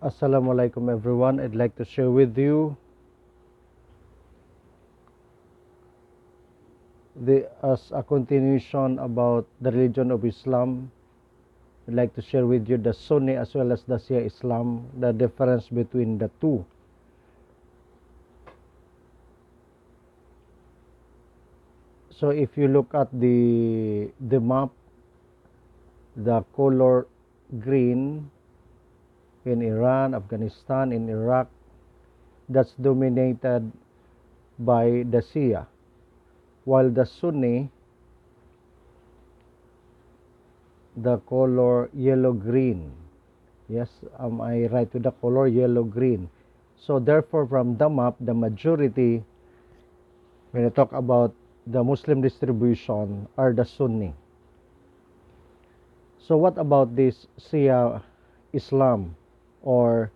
Assalamualaikum everyone. I'd like to share with you as a continuation about the religion of Islam. I'd like to share with you the Sunni as well as the Shia Islam, the difference between the two. So if you look at the map, the color green in Iran, Afghanistan, in Iraq, that's dominated by the Shia, while the Sunni, the color yellow-green. Yes, am I right with the color yellow-green? So therefore, from the map, the majority, when I talk about the Muslim distribution, are the Sunni. So what about this Shia Islam or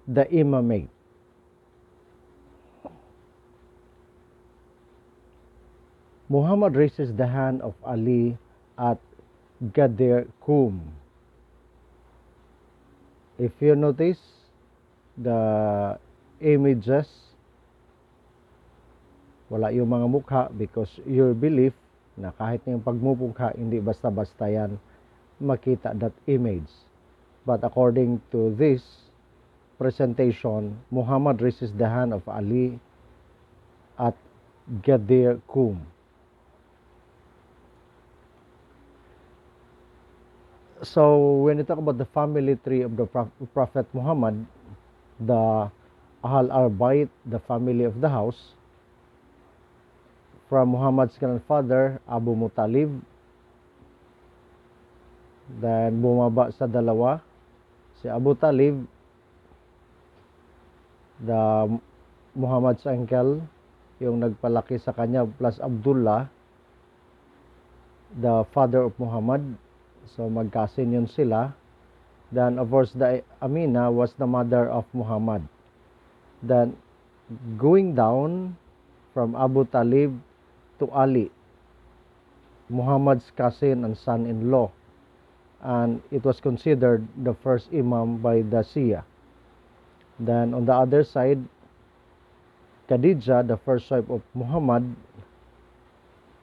the Imamate? Muhammad raises the hand of Ali at Ghadir Qum. If you notice the images, wala yung mga mukha because your belief na kahit yung pagmumukha hindi basta-basta yan makita that image. But according to this presentation, Muhammad raises the hand of Ali at Ghadir Qum. So when you talk about the family tree of the Prophet Muhammad, the Ahl al-Bayt, the family of the house, from Muhammad's grandfather, Abu Muttalib, then bumaba sa dalawa, si Abu Talib, the Muhammad's uncle, yung nagpalaki sa kanya, plus Abdullah, the father of Muhammad. So magkasin yun sila. Then of course the Amina was the mother of Muhammad. Then going down from Abu Talib to Ali, Muhammad's cousin and son-in-law, and it was considered the first Imam by the Shia. Then on the other side, Khadija, the first wife of Muhammad,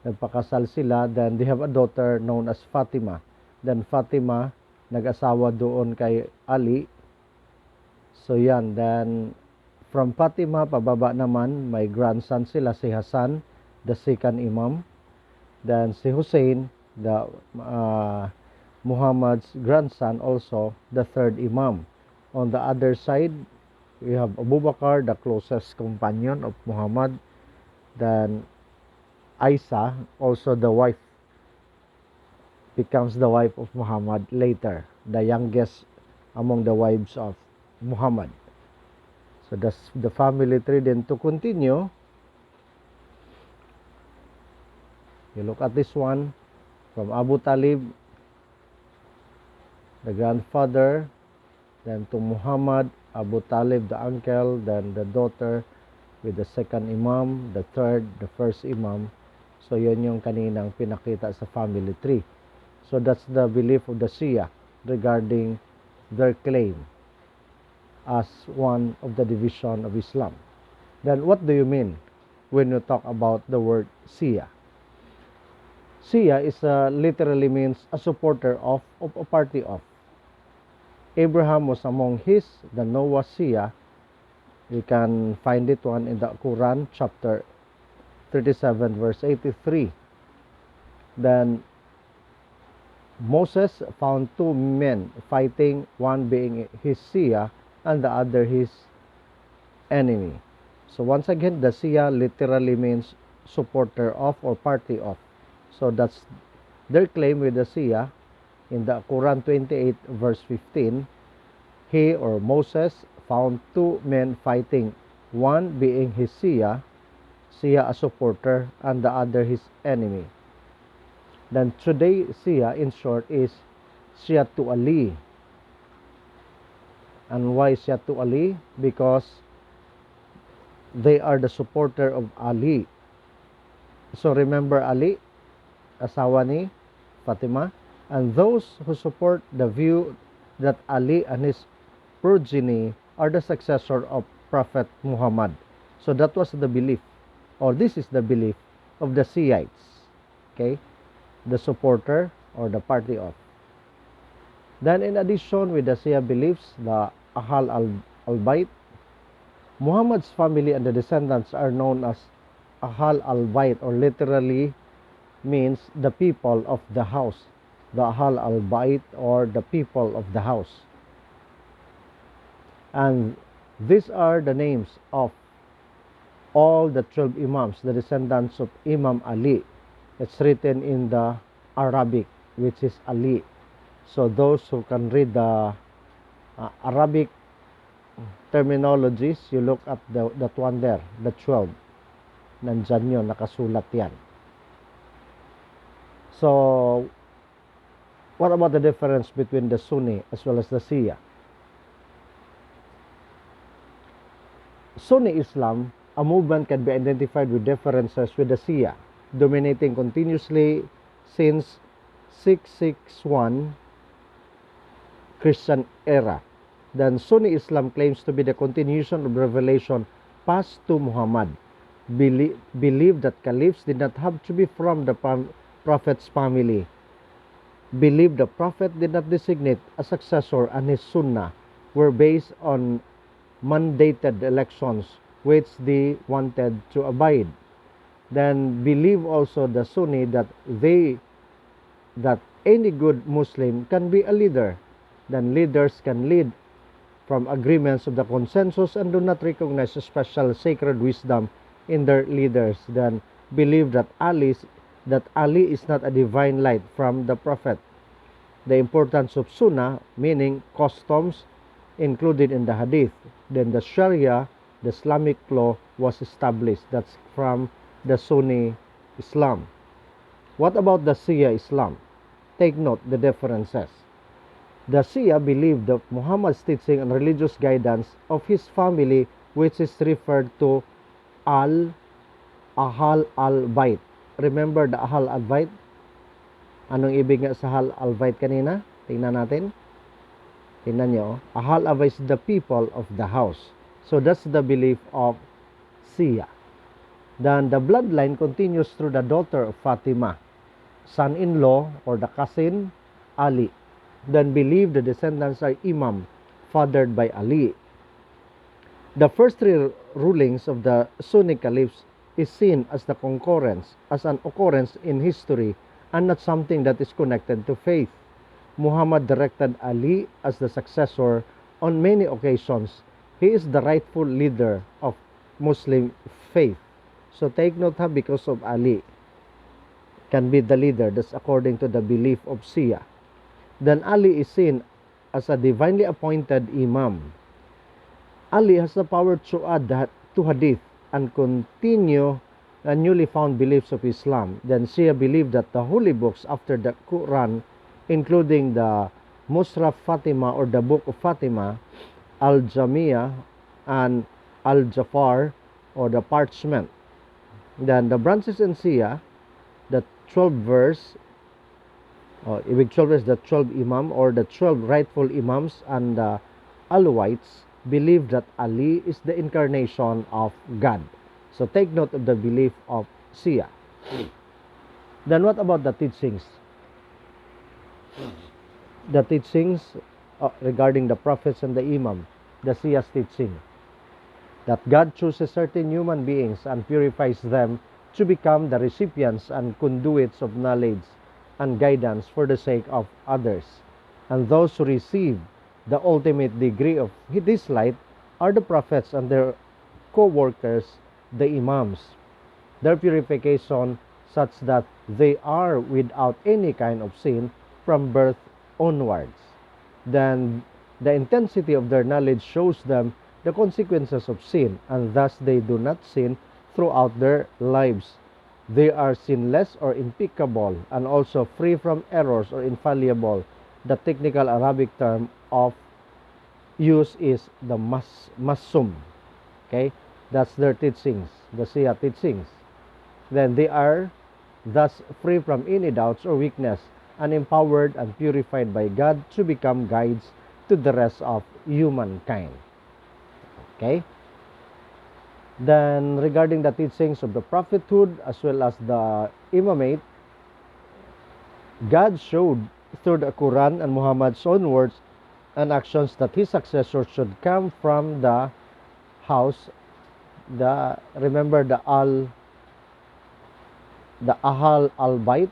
nagpakasal sila. Then they have a daughter known as Fatima. Then Fatima nag-asawa doon kay Ali. So yan, then from Fatima pababa naman may grandson sila, si Hassan, the second Imam. Then si Hussein, the Muhammad's grandson, also the third Imam. On the other side, we have Abu Bakr, the closest companion of Muhammad. Then Aisha, also the wife, becomes the wife of Muhammad later, the youngest among the wives of Muhammad. So that's the family tree. Then to continue, you look at this one, from Abu Talib, the grandfather, then to Muhammad, Abu Talib, the uncle, then the daughter with the second Imam, the third, the first Imam. So yun yung kaninang pinakita sa family tree. So that's the belief of the Shia regarding their claim as one of the division of Islam. Then what do you mean when you talk about the word Shia? Shia is literally means a supporter of a party of. Abraham was among his, the Noah Shia. You can find it one in the Quran, chapter 37, verse 83. Then Moses found two men fighting, one being his Shia and the other his enemy. So once again, the Shia literally means supporter of or party of. So that's their claim with the Shia. In the Quran 28 verse 15, he or Moses found two men fighting, one being his Shia a supporter, and the other his enemy. Then today, Shia in short is Shia to Ali. And why Shia to Ali? Because they are the supporter of Ali. So remember Ali, asawa ni Fatima, and those who support the view that Ali and his progeny are the successor of Prophet Muhammad. So that was the belief, or this is the belief of the Shiites, okay, the supporter or the party of. Then in addition with the Shia beliefs, the Ahl al-Bayt, Muhammad's family and the descendants are known as Ahl al-Bayt, or literally means the people of the house. The Ahl al-Bayt, or the people of the house. And these are the names of all the 12 Imams, the descendants of Imam Ali. It's written in the Arabic, which is Ali. So those who can read the Arabic terminologies, you look at that one there, the 12. Nandyan yun, nakasulat yan. So, what about the difference between the Sunni as well as the Shia? Sunni Islam, a movement, can be identified with differences with the Shia, dominating continuously since 661 Christian era. Then Sunni Islam claims to be the continuation of revelation passed to Muhammad. Believe that caliphs did not have to be from the prophet's family. Believe the prophet did not designate a successor, and his sunnah were based on mandated elections which they wanted to abide. Then believe also the Sunni that any good Muslim can be a leader. Then leaders can lead from agreements of the consensus and do not recognize a special sacred wisdom in their leaders. Then believe that Ali is not a divine light from the prophet. The importance of sunnah, meaning customs, included in the hadith. Then the Sharia, the Islamic law, was established. That's from the Sunni Islam. What about the Shia Islam? Take note the differences. The Shia believed that Muhammad's teaching and religious guidance of his family, which is referred to Ahl al-Bayt. Remember the Ahl al-Bayt? Anong ibig nga sa Ahl al-Bayt kanina? Tingnan natin. Tingnan nyo. Ahl al-Bayt is the people of the house. So that's the belief of Shia. Then the bloodline continues through the daughter of Fatima, son-in-law or the cousin Ali. Then believe the descendants are Imam, fathered by Ali. The first three rulings of the Sunni caliphs is seen as the concurrence, as an occurrence in history, and not something that is connected to faith. Muhammad directed Ali as the successor on many occasions. He is the rightful leader of Muslim faith. So take note, because of Ali can be the leader. That's according to the belief of Shia. Then Ali is seen as a divinely appointed Imam. Ali has the power to add to hadith and continue the newly found beliefs of Islam. Then Shia believe that the holy books after the Quran, including the Musraf Fatima or the Book of Fatima, Al-Jamiyah, and Al-Jafar or the parchment. Then the branches in Shia, the 12 verse, ibig 12 is the 12 Imam or the 12 rightful Imams, and the Alawites believe that Ali is the incarnation of God. So take note of the belief of Shia. Then what about the teachings? The teachings regarding the prophets and the Imam, the Shia's teaching, that God chooses certain human beings and purifies them to become the recipients and conduits of knowledge and guidance for the sake of others. And those who receive the ultimate degree of this light are the prophets and their co-workers, the Imams. Their purification such that they are without any kind of sin from birth onwards. Then the intensity of their knowledge shows them the consequences of sin, and thus they do not sin throughout their lives. They are sinless or impeccable, and also free from errors or infallible. The technical Arabic term of use is the masum. Okay, that's their teachings, the Shia teachings. Then they are thus free from any doubts or weakness, and empowered and purified by God to become guides to the rest of humankind. Okay? Then, regarding the teachings of the prophethood as well as the Imamate, God showed through the Quran and Muhammad's own words and actions that his successors should come from the house, remember the Ahal al-Bayt,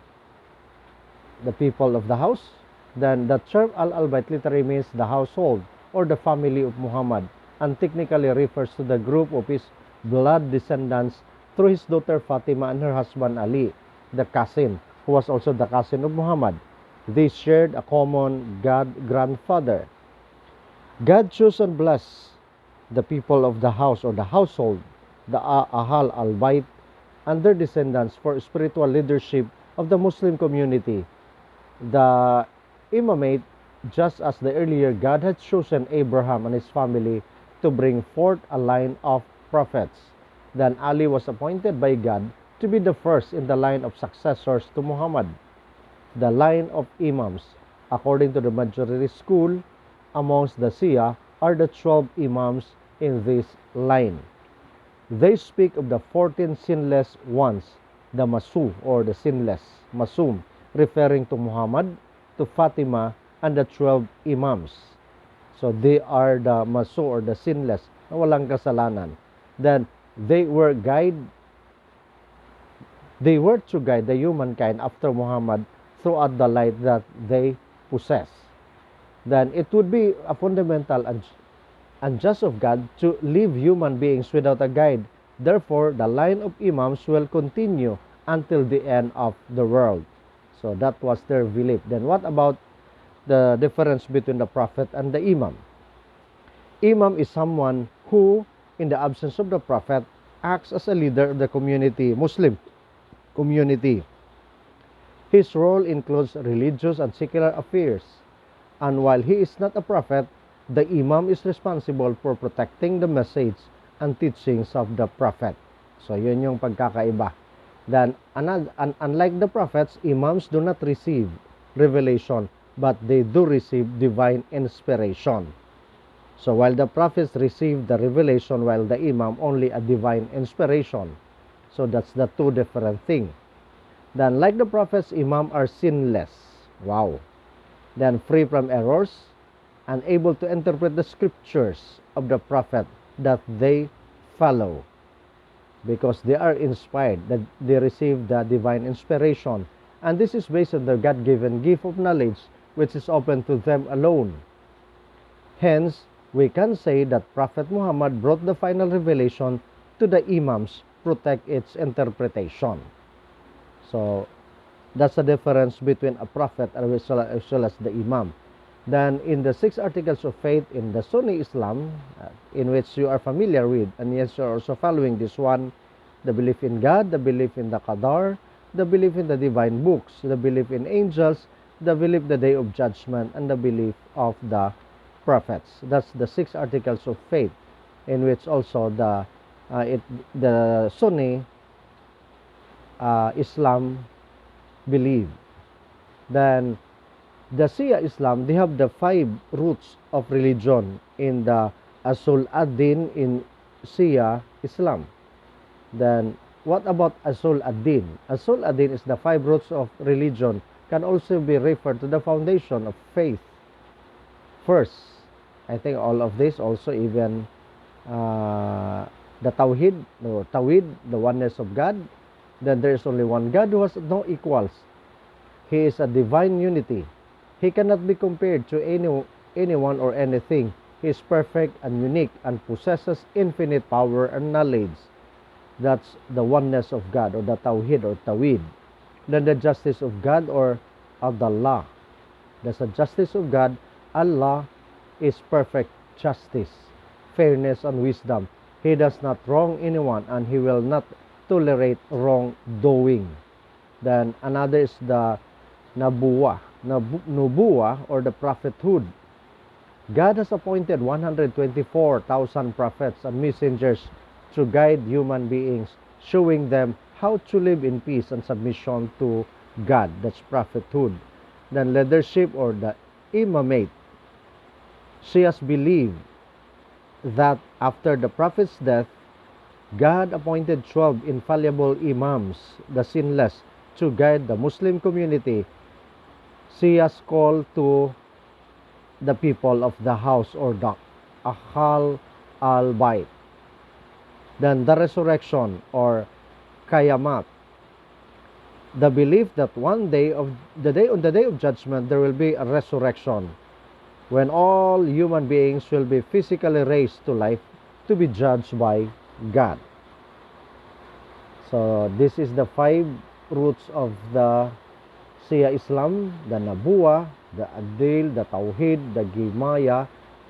the people of the house. Then the term al-Bayt literally means the household or the family of Muhammad, and technically refers to the group of his blood descendants through his daughter Fatima and her husband Ali, the cousin, who was also the cousin of Muhammad. They shared a common grandfather. God chose and blessed the people of the house or the household, the Ahal al-Bayt, and their descendants for spiritual leadership of the Muslim community. The Imamate, just as the earlier God had chosen Abraham and his family to bring forth a line of prophets. Then Ali was appointed by God to be the first in the line of successors to Muhammad. The line of Imams, according to the majority school amongst the Shia, are the 12 Imams in this line. They speak of the 14 sinless ones, the Masu or the sinless, Masum, referring to Muhammad, to Fatima, and the 12 Imams. So they are the Masu or the sinless, na walang kasalanan. Then they were to guide the humankind after Muhammad throughout the light that they possess. Then it would be a fundamental and just of God to leave human beings without a guide. Therefore, the line of Imams will continue until the end of the world. So that was their belief. Then what about the difference between the prophet and the Imam? Imam is someone who, in the absence of the prophet, acts as a leader of the community, Muslim community. His role includes religious and secular affairs. And while he is not a prophet, the Imam is responsible for protecting the message and teachings of the prophet. So yun yung pagkakaiba. Then, unlike the prophets, Imams do not receive revelation, but they do receive divine inspiration. So while the prophets receive the revelation, while the Imam only a divine inspiration. So that's the two different things. Then, like the prophets, Imam are sinless. Wow. Then free from errors and able to interpret the scriptures of the prophet that they follow, because they are inspired, that they receive the divine inspiration, and this is based on the God-given gift of knowledge which is open to them alone. Hence, we can say that Prophet Muhammad brought the final revelation to the Imams, protect its interpretation. So that's the difference between a prophet as well as the Imam. Then in the 6 articles of faith in the Sunni Islam, in which you are familiar with, and yes, you are also following this one, the belief in God, the belief in the Qadar, the belief in the divine books, the belief in angels, the belief in the day of judgment, and the belief of the prophets. That's the 6 articles of faith, in which also the Sunni Islam believe. Then the Shia Islam, they have the 5 roots of religion in the Asul ad-Din in Shia Islam. Then what about Asul ad-Din? Asul ad-Din is the 5 roots of religion, can also be referred to the foundation of faith. First, I think all of this also, even the Tawhid, the oneness of God. Then there is only one God who has no equals. He is a divine unity. He cannot be compared to anyone or anything. He is perfect and unique and possesses infinite power and knowledge. That's the oneness of God, or the Tawhid or Tawhid. Then the justice of God, or of the law. That's the justice of God. Allah is perfect justice, fairness, and wisdom. He does not wrong anyone, and he will not tolerate wrongdoing. Then another is the Nabuwah, or the prophethood. God has appointed 124,000 prophets and messengers to guide human beings, showing them how to live in peace and submission to God. That's prophethood. Then leadership, or the Imamate. Shias believe that after the Prophet's death, God appointed 12 infallible Imams, the sinless, to guide the Muslim community. Shias call to the people of the house or the Ahl al-Bayt. Then the resurrection or Qiyamat. The belief that on the day of judgment there will be a resurrection when all human beings will be physically raised to life to be judged by God. So this is the 5 roots of the Shia Islam: the Nabuwa, the Adil, the Tawhid, the Gimaya,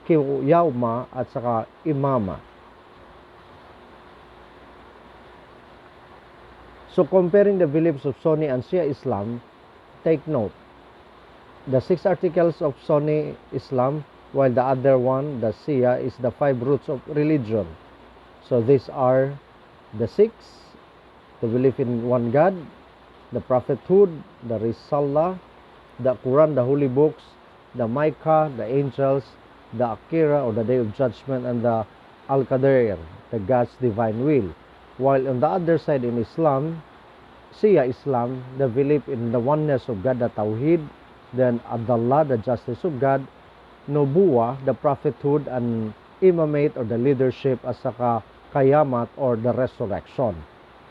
Qiyama, at saka Imama. So comparing the beliefs of Sunni and Shia Islam, take note. The 6 articles of Sunni Islam, while the other one, the Shia, is the 5 roots of religion. So these are the 6: the belief in one God, the prophethood, the Risalah, the Quran, the holy books, the Micah, the angels, the Akira or the day of judgment, and the Al-Qadr, the God's divine will. While on the other side in Islam, Shia Islam, the belief in the oneness of God, the Tawhid, then Adallah, the justice of God, Nubuwa, the prophethood, and Imamate or the leadership, at saka Qiyamat or the resurrection.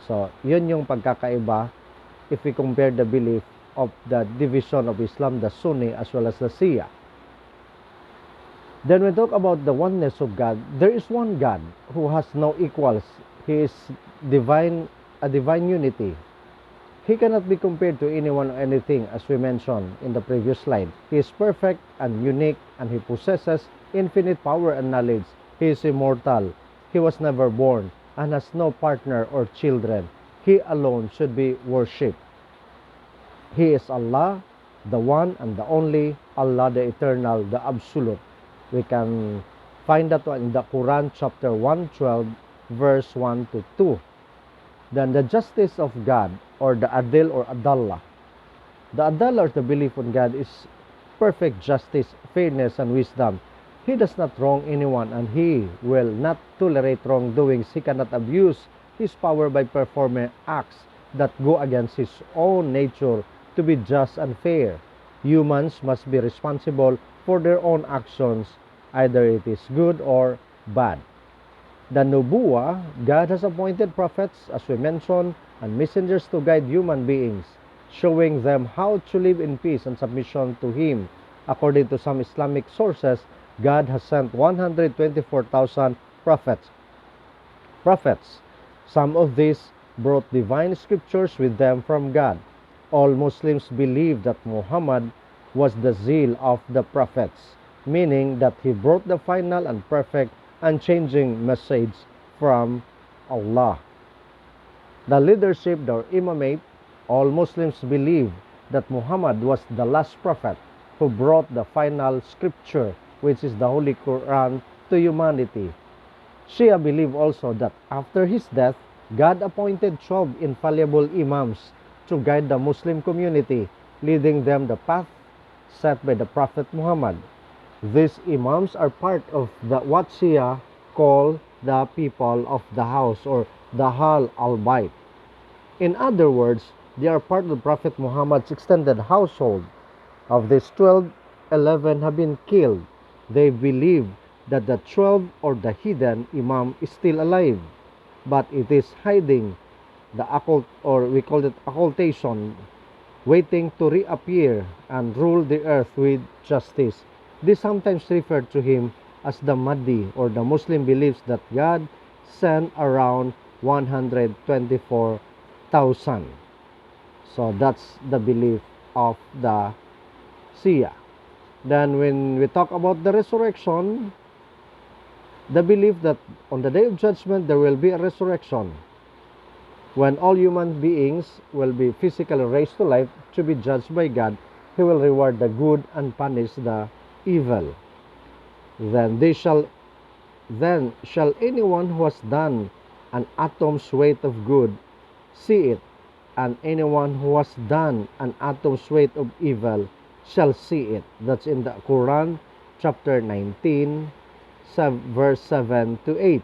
So, yun yung pagkakaiba if we compare the belief of the division of Islam, the Sunni as well as the Shia. Then we talk about the oneness of God. There is one God who has no equals. He is divine, a divine unity. He cannot be compared to anyone or anything, as we mentioned in the previous slide. He is perfect and unique, and he possesses infinite power and knowledge. He is immortal. He was never born and has no partner or children. He alone should be worshipped. He is Allah, the one and the only, Allah the eternal, the absolute. We can find that one in the Quran chapter 112 verse 1 to 2. Then the justice of God, or the Adil or Adallah. The Adallah, or the belief on God, is perfect justice, fairness, and wisdom. He does not wrong anyone, and he will not tolerate wrongdoings. He cannot abuse his power by performing acts that go against his own nature to be just and fair. Humans must be responsible for their own actions, either it is good or bad. The Nubuwa, God has appointed prophets, as we mentioned, and messengers to guide human beings, showing them how to live in peace and submission to Him. According to some Islamic sources, God has sent 124,000 prophets. Some of these brought divine scriptures with them from God. All Muslims believe that Muhammad was the zeal of the prophets, meaning that he brought the final and perfect unchanging message from Allah. The leadership, the Imamate, all Muslims believe that Muhammad was the last prophet who brought the final scripture, which is the Holy Quran, to humanity. Shia believe also that after his death, God appointed 12 infallible Imams to guide the Muslim community, leading them the path set by the Prophet Muhammad. These Imams are part of what Shia call the people of the house or the Ahl al-Bayt. In other words, they are part of Prophet Muhammad's extended household. Of these 12, 11 have been killed. They believe that the 12 or the hidden Imam is still alive, but it is hiding, the occult, or we call it occultation, waiting to reappear and rule the earth with justice. They sometimes refer to him as the Mahdi, or the Muslim believes that God sent around 124,000. So that's the belief of the Shia. Then when we talk about the resurrection, the belief that on the day of judgment there will be a resurrection, when all human beings will be physically raised to life to be judged by God. He will reward the good and punish the evil. Then shall anyone who has done an atom's weight of good see it, and anyone who has done an atom's weight of evil shall see it. That's in the Quran chapter 19, verse 7 to 8.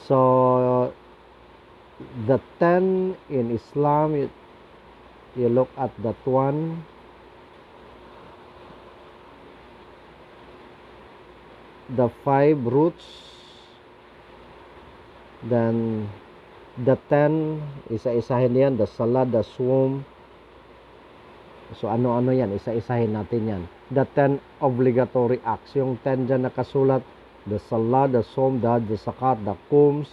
So, the 10 in Islam, you look at that one. The 5 roots, then the 10, isa-isahin yan, the salah, the sawm. So ano-ano yan, isa-isahin natin yan. The 10 obligatory acts, yung 10 dyan nakasulat, the salah, the sawm, the hajj, the zakat, the khums,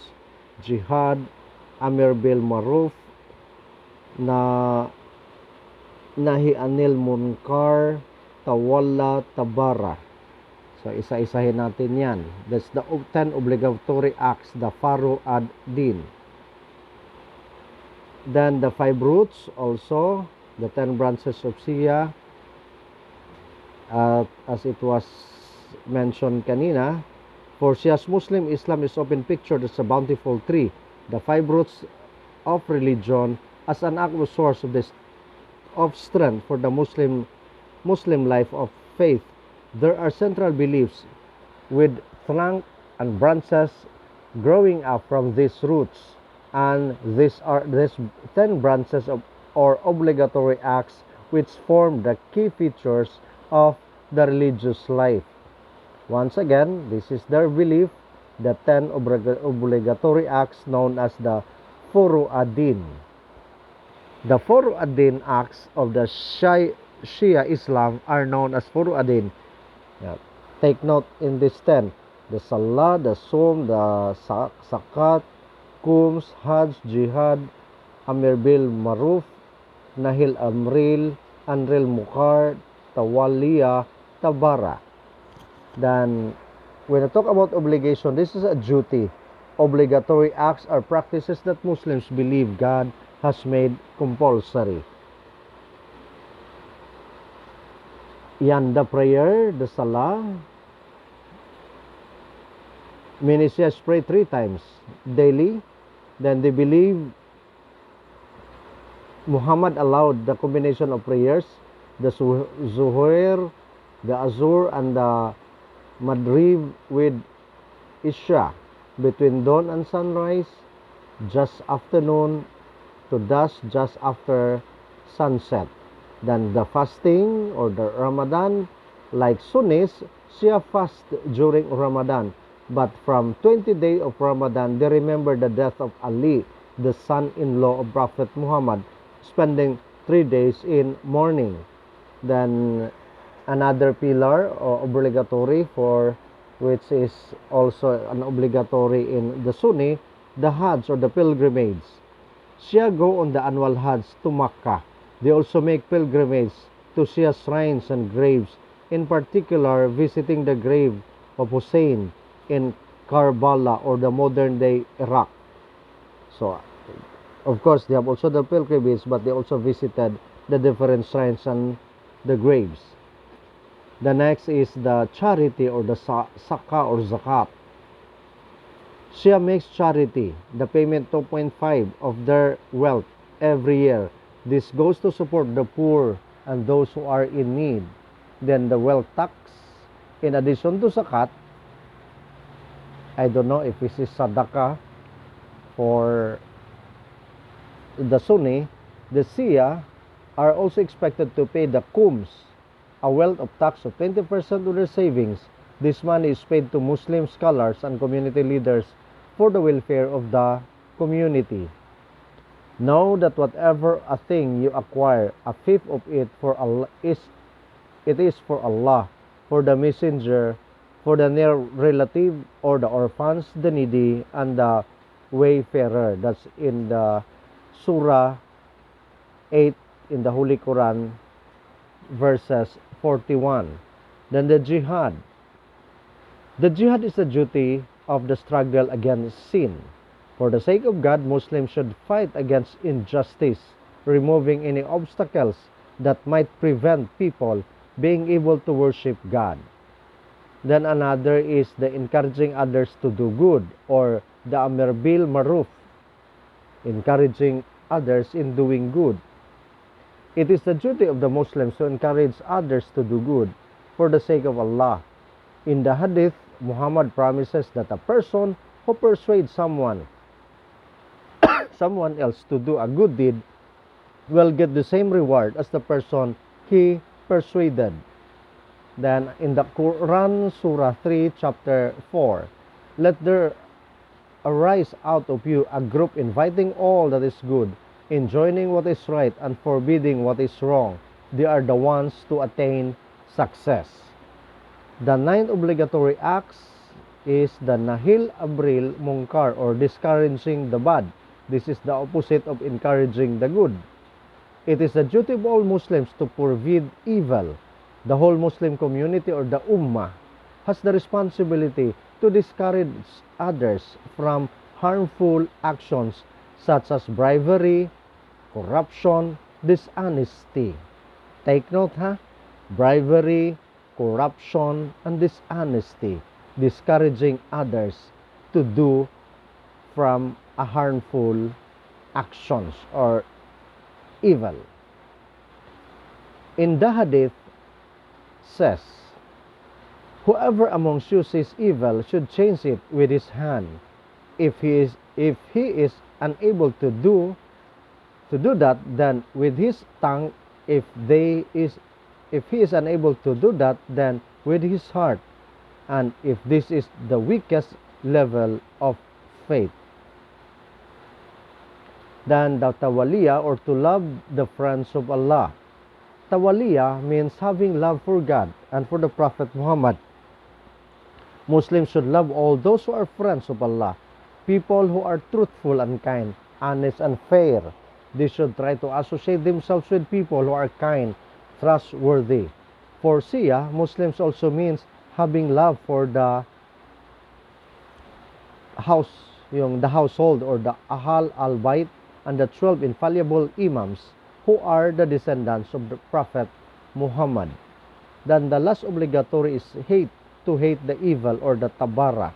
jihad, amir bil maruf, na nahi anil munkar, tawalla, tabara. So, isa-isahin natin yan. That's the 10 obligatory acts, the faru ad-din. Then, the 5 roots also, the 10 branches of Shia, as it was mentioned kanina, for Shia's Muslim, Islam is often pictured as a bountiful tree. The 5 roots of religion as an active source of strength for the Muslim life of faith. There are central beliefs with trunk and branches growing up from these roots, and these 10 branches or obligatory acts which form the key features of the religious life. Once again, this is their belief, the 10 obligatory acts known as the Furu ad-Din. The Furu ad-Din acts of the Shia Islam are known as Furu ad-Din. Take note in this 10, the salah, the sawm, the zakat, khums, hajj, jihad, amir bil maruf, nahil amril, anril mukar, tawaliya, tabara. Then, when I talk about obligation, this is a duty. Obligatory acts are practices that Muslims believe God has made compulsory. Yan, the prayer, the salah. Many Shias pray 3 times daily. Then they believe Muhammad allowed the combination of prayers, the Zuhur, the Azur, and the Maghrib with Isha, between dawn and sunrise, just afternoon to dusk, just after sunset. Then the fasting or the Ramadan, like Sunnis, Shia fast during Ramadan. But from 20th day of Ramadan, they remember the death of Ali, the son-in-law of Prophet Muhammad, spending 3 days in mourning. Then another pillar or obligatory, for which is also an obligatory in the Sunni, the Hajj or the pilgrimage. Shia go on the annual Hajj to Makkah. They also make pilgrimage to Shia shrines and graves, in particular visiting the grave of Hussein in Karbala or the modern-day Iraq. So, of course, they have also the pilgrimage, but they also visited the different shrines and the graves. The next is the charity or the Saka or Zakat. Shia makes charity, the payment 2.5 of their wealth every year. This goes to support the poor and those who are in need. Then the wealth tax, in addition to zakat, I don't know if this is sadaqah for the Sunni, the Shia are also expected to pay the khums, a wealth of tax of 20% of their savings. This money is paid to Muslim scholars and community leaders for the welfare of the community. Know that whatever a thing you acquire, a fifth of it for Allah is for Allah, for the messenger, for the near relative or the orphans, the needy, and the wayfarer. That's in the Surah 8 in the Holy Quran, verses 41. Then the jihad. The jihad is a duty of the struggle against sin. For the sake of God, Muslims should fight against injustice, removing any obstacles that might prevent people being able to worship God. Then another is the encouraging others to do good, or the amir bil maruf, encouraging others in doing good. It is the duty of the Muslims to encourage others to do good. for the sake of Allah. In the hadith, Muhammad promises that a person who persuades someone else to do a good deed will get the same reward as the person he persuaded. Then in the Quran, Surah 3, chapter 4, let there arise out of you a group inviting all that is good, enjoining what is right, and forbidding what is wrong. They are the ones to attain success. The 9 obligatory acts is the Nahil Abril Munkar, or discouraging the bad. This is the opposite of encouraging the good. It is the duty of all Muslims to forbid evil. The whole Muslim community, or the Ummah, has the responsibility to discourage others from harmful actions such as bribery, corruption, dishonesty. Take note, ha? Bribery, corruption, and dishonesty. Discouraging others to do from a harmful actions or evil. In the hadith says, whoever amongst you sees evil should change it with his hand. If he is unable to do that, then with his tongue. If he is unable to do that, then with his heart. And if this is the weakest level of faith, then the tawaliya, or to love the friends of Allah. Tawaliya means having love for God and for the Prophet Muhammad. Muslims should love all those who are friends of Allah, people who are truthful and kind, honest and fair. They should try to associate themselves with people who are kind, trustworthy. For Shia, Muslims also means having love for the house, the household, or the Ahl al-Bayt, and the 12 infallible Imams who are the descendants of the Prophet Muhammad. Then the last obligatory is to hate the evil, or the tabara.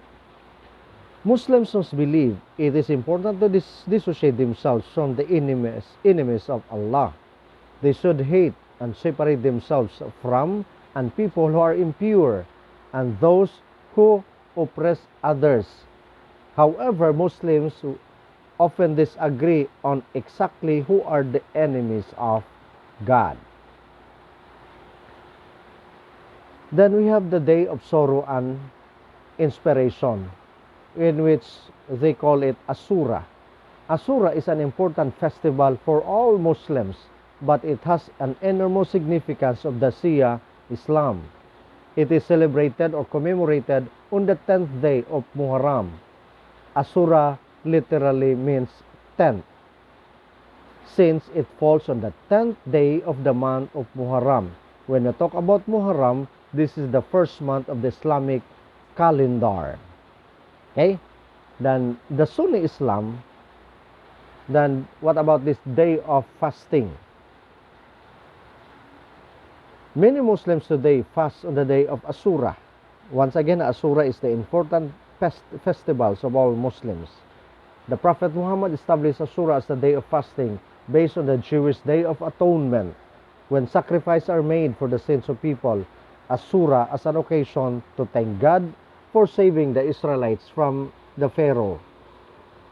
Muslims must believe it is important to dissociate themselves from the enemies of Allah. They should hate and separate themselves from and people who are impure and those who oppress others. However, Muslims often disagree on exactly who are the enemies of God. Then we have the day of sorrow and inspiration, in which they call it Ashura. Ashura is an important festival for all Muslims, but it has an enormous significance of the Shia Islam. It is celebrated or commemorated on the 10th day of Muharram. Ashura literally means 10th, since it falls on the 10th day of the month of Muharram. When we talk about Muharram, this is the first month of the Islamic calendar. Okay? Then the Sunni Islam, then what about this day of fasting? Many Muslims today fast on the day of Ashura. Once again, Ashura is the important festivals of all Muslims. The Prophet Muhammad established Ashura as the day of fasting based on the Jewish Day of Atonement, when sacrifices are made for the sins of people. Ashura as an occasion to thank God for saving the Israelites from the Pharaoh.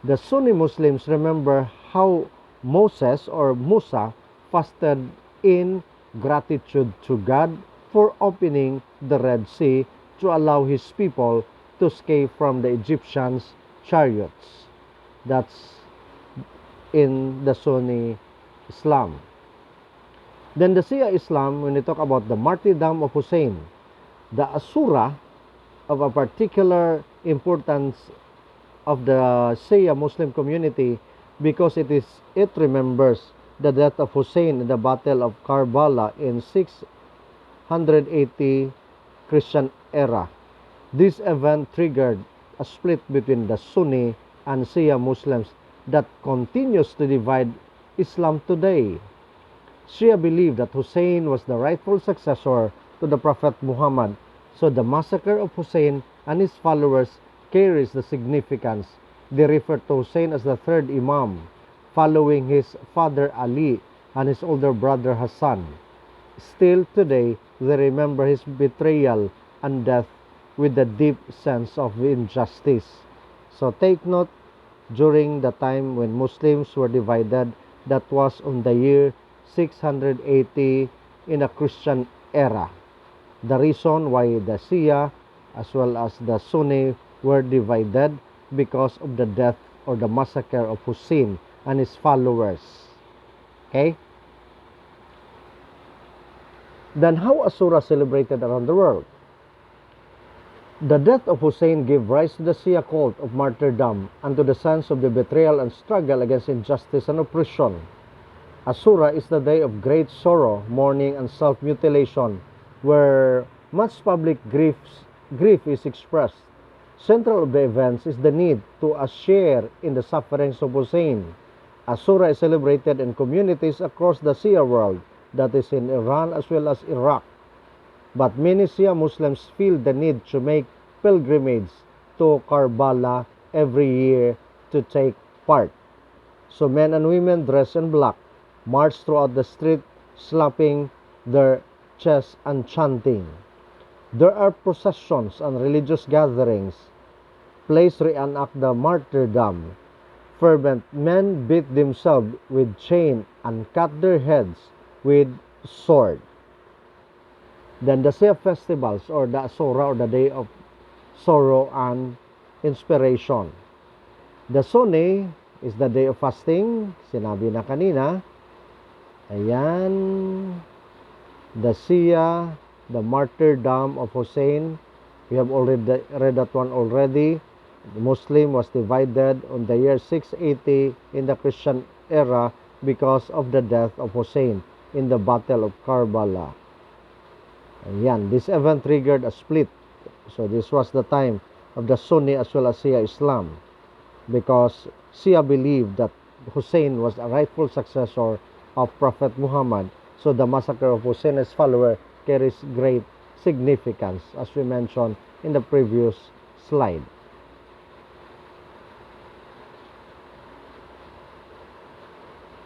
The Sunni Muslims remember how Moses, or Musa, fasted in gratitude to God for opening the Red Sea to allow his people to escape from the Egyptians' chariots. That's in the Sunni Islam. Then the Shia Islam, when we talk about the martyrdom of Hussein, the Ashura of a particular importance of the Shia Muslim community, because it remembers the death of Hussein in the Battle of Karbala in 680 Christian era. This event triggered a split between the Sunni and Shia Muslims that continues to divide Islam today. Shia believed that Hussein was the rightful successor to the Prophet Muhammad, so the massacre of Hussein and his followers carries the significance. They refer to Hussein as the third Imam, following his father Ali and his older brother Hassan. still today they remember his betrayal and death with a deep sense of injustice. So take note, during the time when Muslims were divided, that was on the year 680 in a Christian era. The reason why the Shia as well as the Sunni were divided because of the death or the massacre of Hussein and his followers. Okay? Then how Ashura celebrated around the world? The death of Hussein gave rise to the Shia cult of martyrdom and to the sense of the betrayal and struggle against injustice and oppression. Ashura is the day of great sorrow, mourning, and self-mutilation, where much public grief is expressed. Central of the events is the need to share in the sufferings of Hussein. Ashura is celebrated in communities across the Shia world, that is in Iran as well as Iraq. But many Shia Muslims feel the need to make pilgrimage to Karbala every year to take part. So men and women dressed in black march throughout the street, slapping their chests and chanting. There are processions and religious gatherings. Places reenact the martyrdom. Fervent men beat themselves with chain and cut their heads with sword. Then the Shia festivals or the Ashura or the day of sorrow and inspiration. The Sunni is the day of fasting, sinabi na kanina. Ayan. The Shia, the martyrdom of Hussein, we have already read that one already. The Muslim was divided on the year 680 in the Christian era because of the death of Hussein in the Battle of Karbala. Ayan, this event triggered a split. So this was the time of the Sunni as well as Shia Islam, because Shia believed that Hussein was a rightful successor of Prophet Muhammad. So the massacre of Hussein and his follower carries great significance, as we mentioned in the previous slide.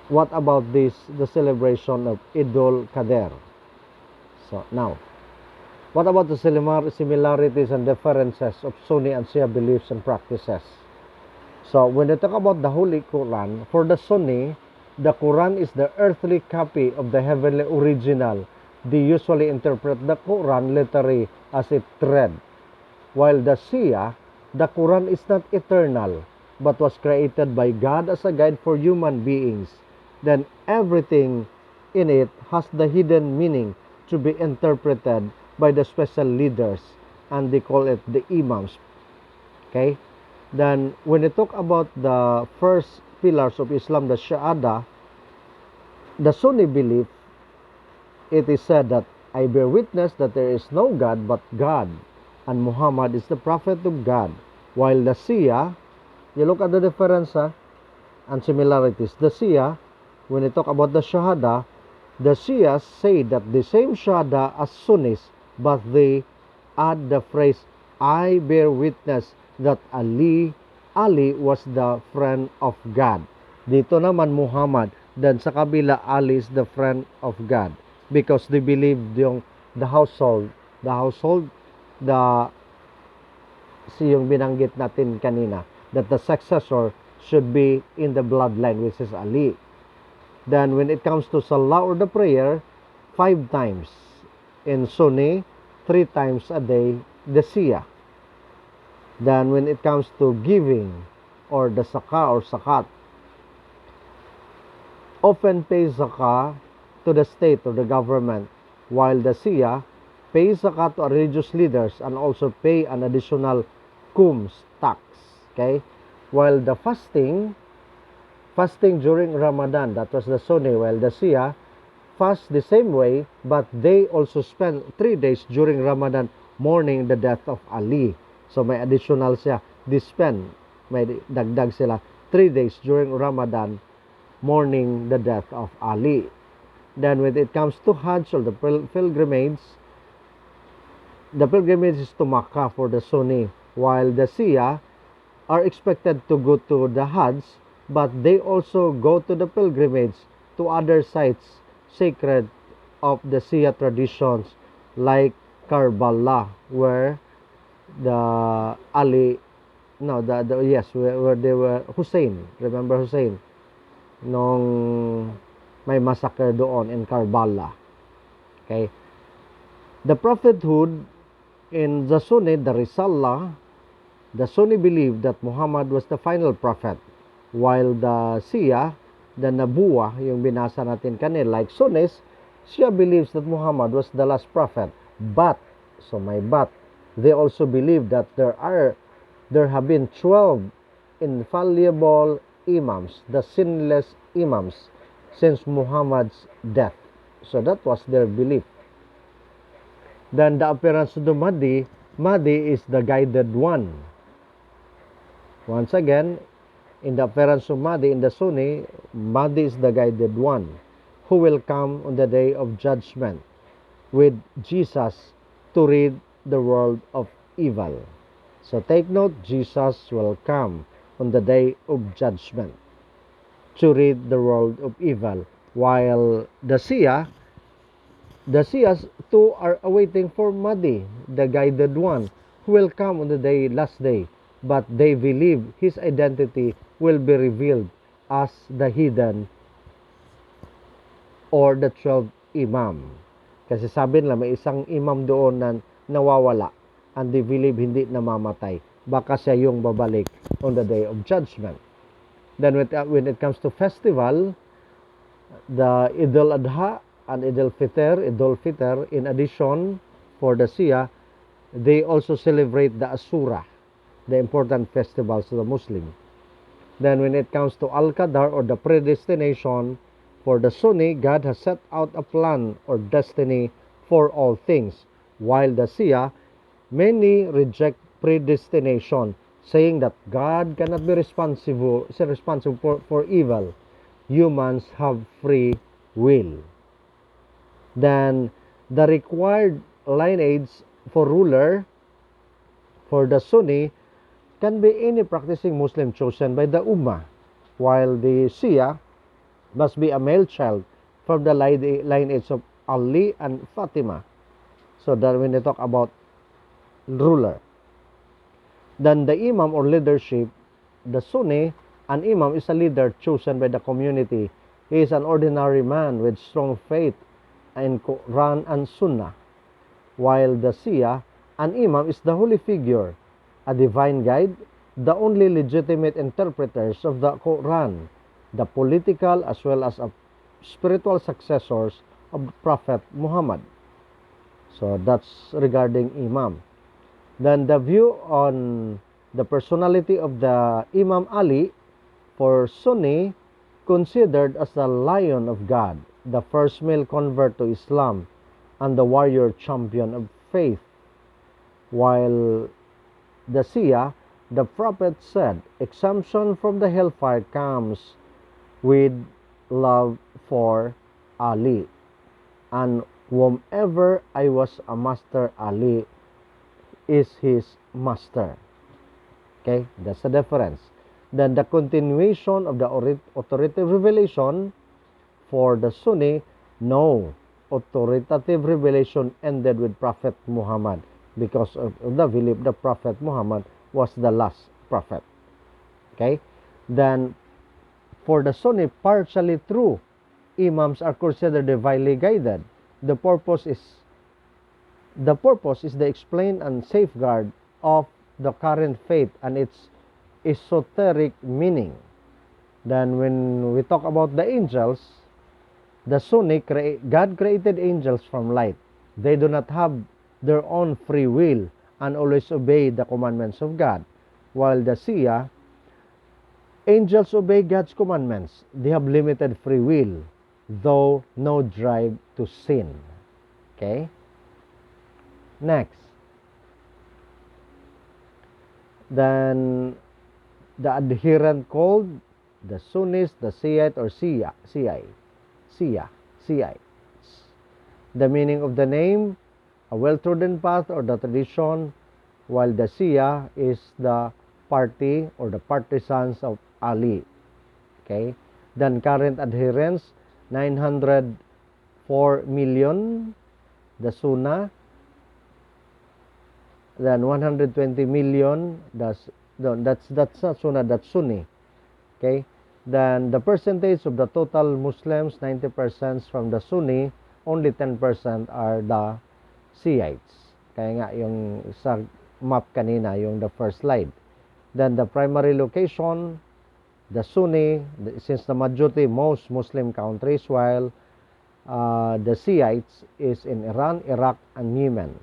What about this, the celebration of Idul Qadr? So now, what about the similarities and differences of Sunni and Shia beliefs and practices? So when they talk about the Holy Quran, for the Sunni, the Quran is the earthly copy of the heavenly original. They usually interpret the Quran literally as it read. While the Shia, the Quran is not eternal, but was created by God as a guide for human beings. Then everything in it has the hidden meaning to be interpreted by the special leaders, and they call it the Imams. Okay? Then when they talk about the first pillars of Islam, the Shahada, the Sunni belief, it is said that I bear witness that there is no God but God, and Muhammad is the prophet of God. While the Shia, you look at the difference and similarities. The Shia, when they talk about the Shahada, the Shias say that the same Shahada as Sunnis, but they add the phrase, I bear witness that Ali was the friend of God. Dito naman Muhammad, then sa kabila Ali is the friend of God, because they believe yung the household, yung binanggit natin kanina, that the successor should be in the bloodline, which is Ali. Then when it comes to Salah or the prayer, 5 times in Sunni, 3 times a day, the Shia. Then when it comes to giving or the zakah or zakat, often pay zakah to the state or the government, while the Shia pay zakat to religious leaders and also pay an additional khums tax. Okay? While the fasting during Ramadan, that was the Sunni, while the Shia fast the same way, but they also spend 3 days during Ramadan mourning the death of Ali. So may additional siya, they spend, may dagdag sila 3 days during Ramadan mourning the death of Ali. Then when it comes to Hajj or the pilgrimage is to Makkah for the Sunni, while the Shia are expected to go to the Hajj, but they also go to the pilgrimage to other sites sacred of the Shia traditions like Karbala, where the Ali, no, yes, where they were Hussein. Remember Hussein? Nung may massacre doon in Karbala. Okay. The prophethood in the Sunni, the Risalah, the Sunni believed that Muhammad was the final prophet, while the Shia, the Nabuwa, yung binasa natin kanina, like Sunnis, Shia believes that Muhammad was the last prophet. But, so may but, they also believe that there have been 12 infallible Imams, the sinless Imams, since Muhammad's death. So that was their belief. Then the appearance of the Mahdi is the guided one. Once again, in the appearance of Mahdi in the Sunni, Mahdi is the guided one who will come on the day of judgment with Jesus to rid the world of evil. So take note, Jesus will come on the day of judgment to rid the world of evil, while the Shias too are awaiting for Mahdi, the guided one, who will come on the last day, but they believe his identity will be revealed as the hidden or the 12th Imam. Kasi sabi nila may isang imam doon na nawawala and they believe hindi namamatay. Baka siya yung babalik on the day of judgment. Then when it comes to festival, the Idul Adha and Idul Fitr, in addition, for the Shia, they also celebrate the Ashura, the important festivals of the Muslim. Then when it comes to Al-Qadar, or the predestination, for the Sunni, God has set out a plan or destiny for all things, while the Shia, many reject predestination, saying that God cannot be responsible for evil. Humans have free will. Then the required lineage for ruler for the Sunni can be any practicing Muslim chosen by the Ummah, while the Shia must be a male child from the lineage of Ali and Fatima. So that when they talk about ruler, then the Imam or leadership, the Sunni, an Imam is a leader chosen by the community. He is an ordinary man with strong faith in Quran and Sunnah, while the Shia, an Imam is the holy figure, a divine guide, the only legitimate interpreters of the Quran, the political as well as spiritual successors of Prophet Muhammad. So that's regarding Imam. Then the view on the personality of the Imam Ali, for Sunni, considered as the lion of God, the first male convert to Islam, and the warrior champion of faith. While the Shia, the Prophet said, exemption from the hellfire comes with love for Ali. And whomever I was a master, Ali is his master. Okay, that's the difference. Then the continuation of the authoritative revelation, for the Sunni, no authoritative revelation ended with Prophet Muhammad, because of the belief that Prophet Muhammad was the last prophet. Okay, then for the Sunni, partially true Imams are considered divinely guided. The purpose is the explain and safeguard of the current faith and its esoteric meaning. Then when we talk about the angels, the Sunni, God created angels from light. They do not have their own free will and always obey the commandments of God. While the Shia, angels obey God's commandments. They have limited free will, though no drive to sin. Okay? Next. Then the adherent called the Sunnis, the Shiite or Shiites. The meaning of the name, a well-trodden path or the tradition, while the Shia is the party or the partisans of Ali. Okay? Then current adherents, 900 4 million, the Sunna. Then 120 million, that's not Sunna, that's Sunni. Okay? Then the percentage of the total Muslims, 90% from the Sunni, only 10% are the Shiites. Kaya nga yung sa map kanina, yung the first slide. Then the primary location, the Sunni, since the majority, most Muslim countries, while the Shiites is in Iran, Iraq, and Yemen.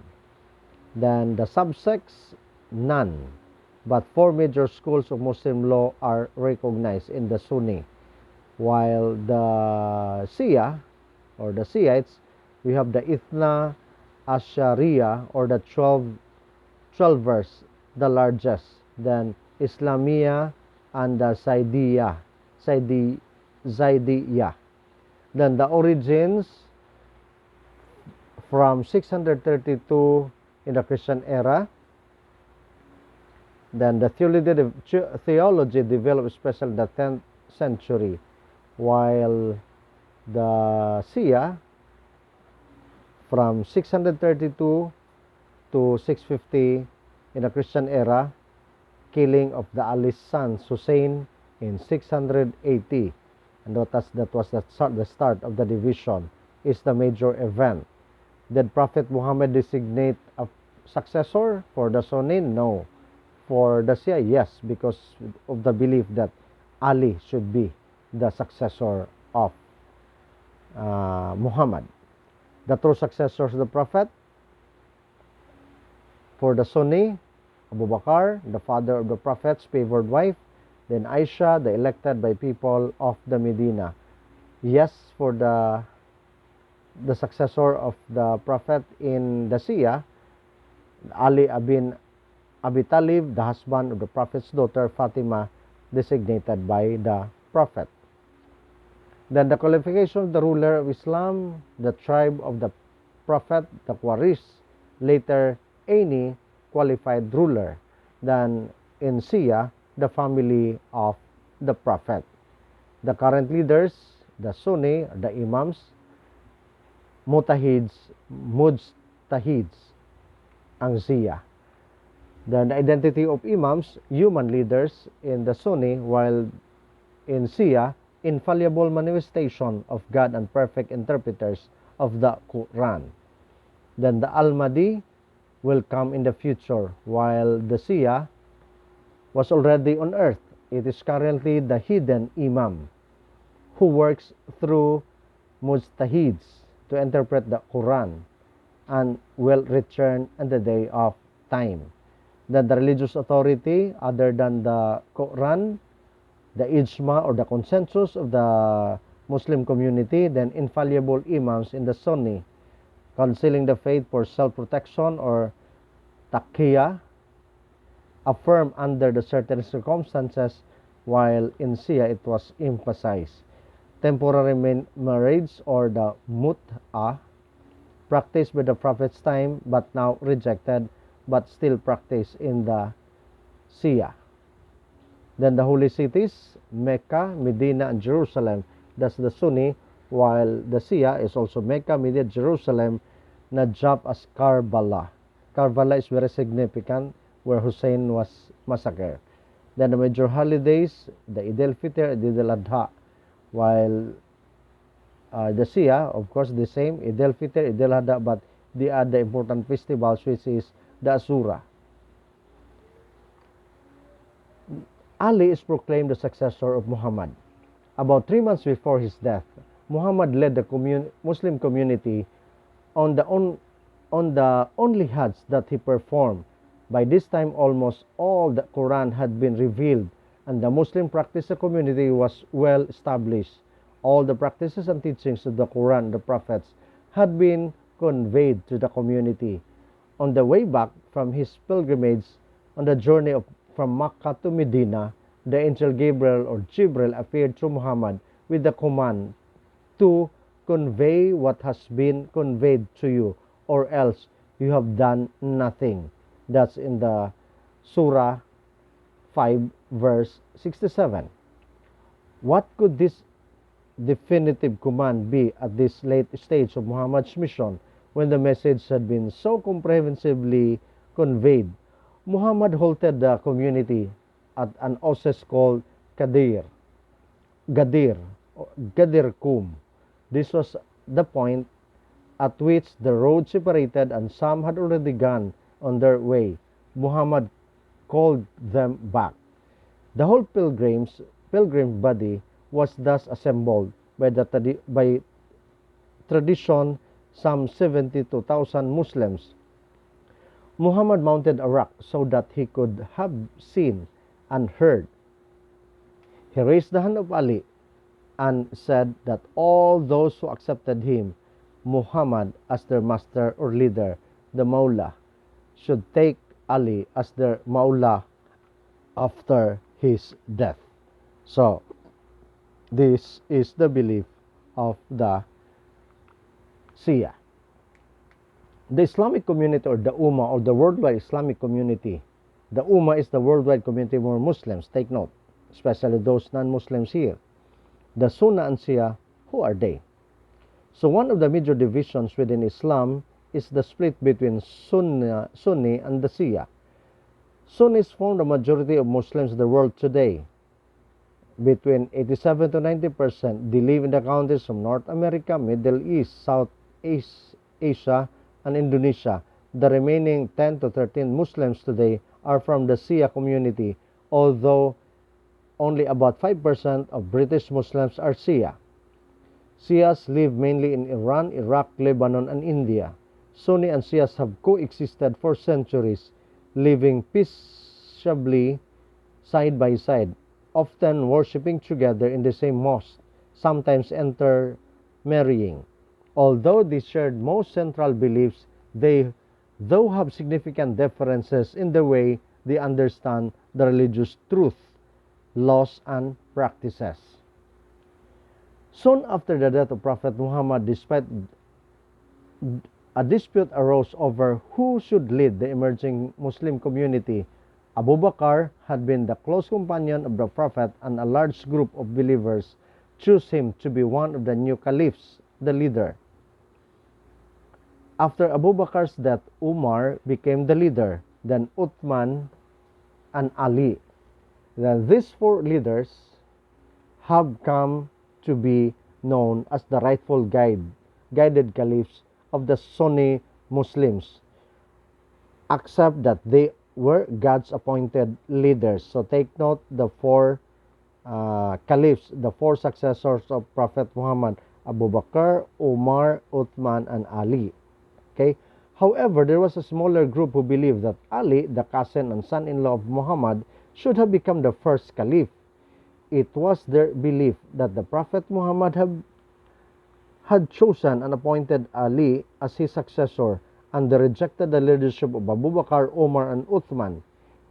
Then the subsects, none. But 4 major schools of Muslim law are recognized in the Sunni. While the Shia, or the Shiites, we have the Ithna Ashariya, or the 12 verse, the largest. Then Islamia and the Zaidiyya. Then the origins from 632 in the Christian era. Then the theology developed especially in the 10th century, while the Shia from 632 to 650 in the Christian era, killing of the Ali's sons Hussein in 680, and that was the start of the division, is the major event. Did Prophet Muhammad designate a successor for the Sunni? No. For the Shia, yes, because of the belief that Ali should be the successor of Muhammad. The true successors of the Prophet, for the Sunni, Abu Bakr, the father of the Prophet's favored wife, then Aisha, the elected by people of the Medina. Yes, for the successor of the Prophet in the Shia, Ali bin Abi Talib, the husband of the Prophet's daughter Fatima, designated by the Prophet. Then the qualification of the ruler of Islam, the tribe of the Prophet, the Quraysh, later any qualified ruler. Then in Shia, the family of the Prophet. The current leaders, the Sunni, the Imams, Mujtahids, ang Shia. Then the identity of Imams, human leaders in the Sunni, while in Shia, infallible manifestation of God and perfect interpreters of the Quran. Then the Al-Mahdi will come in the future, while the Shia was already on earth. It is currently the hidden Imam who works through Mujtahids to interpret the Quran and will return in the day of time. Then the religious authority, other than the Quran, the ijma or the consensus of the Muslim community, then infallible Imams in the Sunni, concealing the faith for self-protection or taqiyya, affirmed under the certain circumstances, while in Shia it was emphasized. Temporary marriage or the mut'ah, practiced by the Prophet's time but now rejected, but still practiced in the Shia. Then the holy cities, Mecca, Medina, and Jerusalem, that's the Sunni, while the Shia is also Mecca, Medina, Jerusalem, Najaf as Karbala. Karbala is very significant, where Hussein was massacred. Then the major holidays, the Eid al-Fitr, Eid al-Adha, while the Shia, of course, the same, Eid al-Fitr, Eid al-Adha, but they are the important festivals, which is the Ashura. Ali is proclaimed the successor of Muhammad. About 3 months before his death, Muhammad led the Muslim community on the only Hajj that he performed. By this time, almost all the Quran had been revealed, and the Muslim practice community was well established. All the practices and teachings of the Quran, the prophets, had been conveyed to the community. On the way back from his pilgrimage, on the journey from Makkah to Medina, the angel Gabriel or Jibril appeared to Muhammad with the command to convey what has been conveyed to you, or else you have done nothing. That's in the Surah 5 verse 67. What could this definitive command be at this late stage of Muhammad's mission, when the message had been so comprehensively conveyed? Muhammad halted the community at an oasis called Qadir, Gadir, Gadir Kum. This was the point at which the road separated and some had already gone on their way. Muhammad called them back. The whole pilgrim body was thus assembled by tradition, some 72,000 Muslims. Muhammad mounted a rock so that he could have seen and heard. He raised the hand of Ali and said that all those who accepted him, Muhammad, as their master or leader, the Mawla, should take Ali as their Mawla after his death. So, this is the belief of the Shia. The Islamic community, or the Ummah, or the worldwide Islamic community. The Ummah is the worldwide community of Muslims. Take note, especially those non-Muslims here. The Sunnah and Shia, who are they? So one of the major divisions within Islam is the split between Sunni and the Shia. Sunnis form the majority of Muslims in the world today. Between 87 to 90%, they live in the countries from North America, Middle East, South Asia, and Indonesia. The remaining 10 to 13 Muslims today are from the Shia community, although only about 5% of British Muslims are Shia. Shias live mainly in Iran, Iraq, Lebanon, and India. Sunni and Shias have coexisted for centuries, living peaceably side by side, often worshipping together in the same mosque, sometimes intermarrying. Although they shared most central beliefs, they though have significant differences in the way they understand the religious truth, laws, and practices. Soon after the death of Prophet Muhammad, despite a dispute arose over who should lead the emerging Muslim community, Abu Bakr had been the close companion of the Prophet, and a large group of believers chose him to be one of the new caliphs, the leader. After Abu Bakr's death, Umar became the leader, then Uthman and Ali. Then these four leaders have come to be known as the rightful guided caliphs of the Sunni Muslims, except that they were God's appointed leaders. So take note, the four caliphs, the four successors of Prophet Muhammad: Abu Bakr, Umar, Uthman, and Ali. Okay. However, there was a smaller group who believed that Ali, the cousin and son-in-law of Muhammad, should have become the first caliph. It was their belief that the Prophet Muhammad had chosen and appointed Ali as his successor, and they rejected the leadership of Abu Bakr, Umar, and Uthman.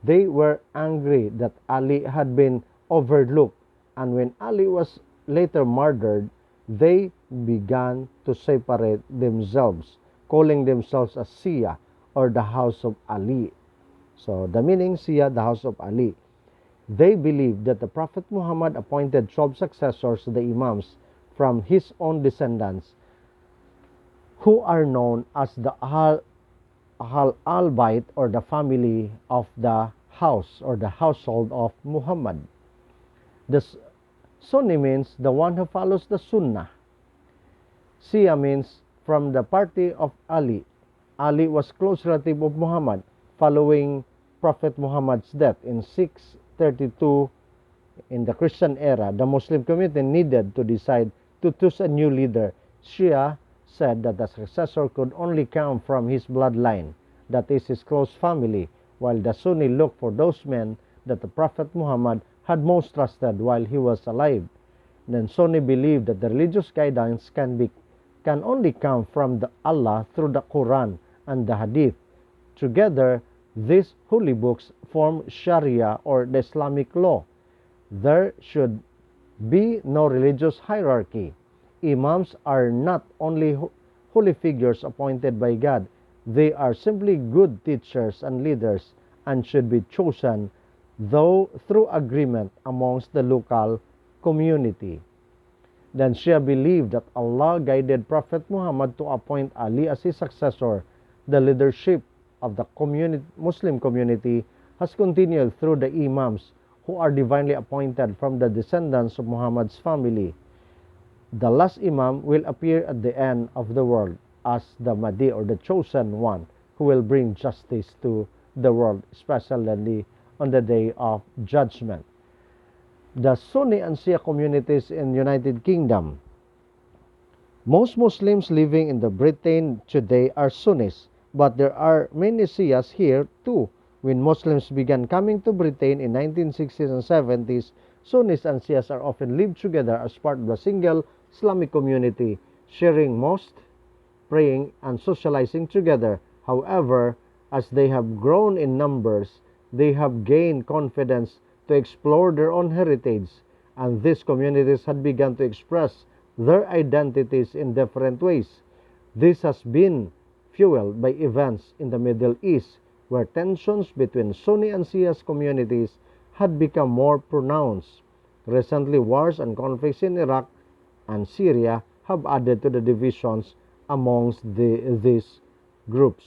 They were angry that Ali had been overlooked, and when Ali was later murdered, they began to separate themselves, calling themselves as Shia, or the house of Ali. So the meaning, Shia, the house of Ali. They believed that the Prophet Muhammad appointed 12 successors to the Imams from his own descendants, who are known as the Al-Bayt, or the family of the house, or the household of Muhammad. The Sunni means the one who follows the Sunnah. Shia means from the party of Ali. Ali was close relative of Muhammad. Following Prophet Muhammad's death in 632 in the Christian era, the Muslim community needed to decide to choose a new leader. Shia said that the successor could only come from his bloodline, that is, his close family, while the Sunni looked for those men that the Prophet Muhammad had most trusted while he was alive. Then Sunni believed that the religious guidance can only come from Allah through the Quran and the Hadith. Together, these holy books form Sharia, or the Islamic law. There should be no religious hierarchy. Imams are not only holy figures appointed by God, they are simply good teachers and leaders, and should be chosen though through agreement amongst the local community. Then Shia believed that Allah guided Prophet Muhammad to appoint Ali as his successor. The leadership of the Muslim community has continued through the Imams, who are divinely appointed from the descendants of Muhammad's family. The last Imam will appear at the end of the world as the Mahdi, or the chosen one, who will bring justice to the world, especially on the day of judgment. The Sunni and Shia communities in United Kingdom. Most Muslims living in the Britain today are Sunnis, but there are many Shias here too. When Muslims began coming to Britain in 1960s and 70s, Sunnis and Shias are often lived together as part of a single Islamic community, sharing mosque, praying, and socializing together. However, as they have grown in numbers, they have gained confidence to explore their own heritage, and these communities had begun to express their identities in different ways. This has been fueled by events in the Middle East, where tensions between Sunni and Shia communities had become more pronounced. Recently, wars and conflicts in Iraq and Syria have added to the divisions amongst these groups.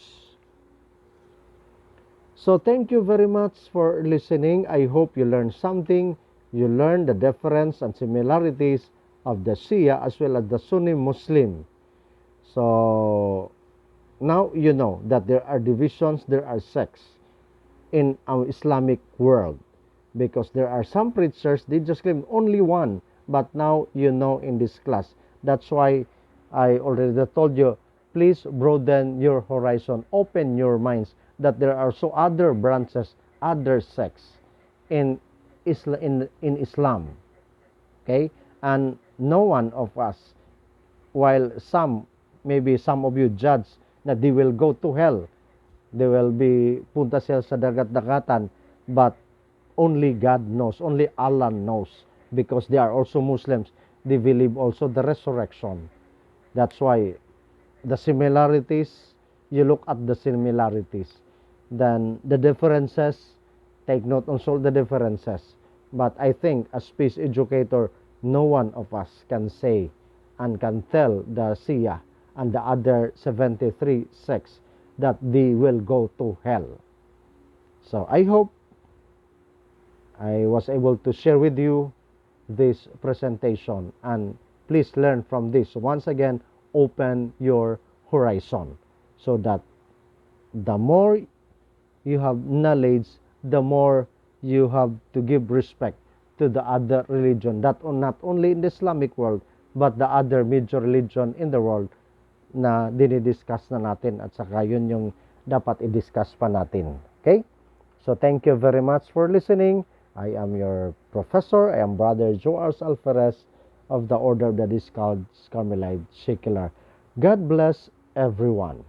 So thank you very much for listening. I hope you learned something. You learned the difference and similarities of the Shia as well as the Sunni Muslim. So now you know that there are divisions, there are sects in our Islamic world, because there are some preachers, they just claim only one, but now you know in this class. That's why I already told you, please broaden your horizon, open your minds, that there are so other branches, other sects in Islam. Okay? And no one of us, while some, maybe some of you judge that they will go to hell, they will be punta sila sa dagat-dagatan, but only God knows, only Allah knows, because they are also Muslims. They believe also the resurrection. That's why the similarities, you look at the similarities. Then the differences, take note also the differences. But I think as peace educator, no one of us can say and can tell the Shia and the other 73 sects that they will go to hell. So I hope I was able to share with you this presentation, and please learn from this. Once again, open your horizon, so that the more you have knowledge, the more you have to give respect to the other religion, that not only in the Islamic world, but the other major religion in the world na dinidiscuss na natin, at saka yun yung dapat i-discuss pa natin. Okay? So thank you very much for listening. I am your professor. I am Brother JoArs Alferez of the Order that is called Carmelite Secular. God bless everyone.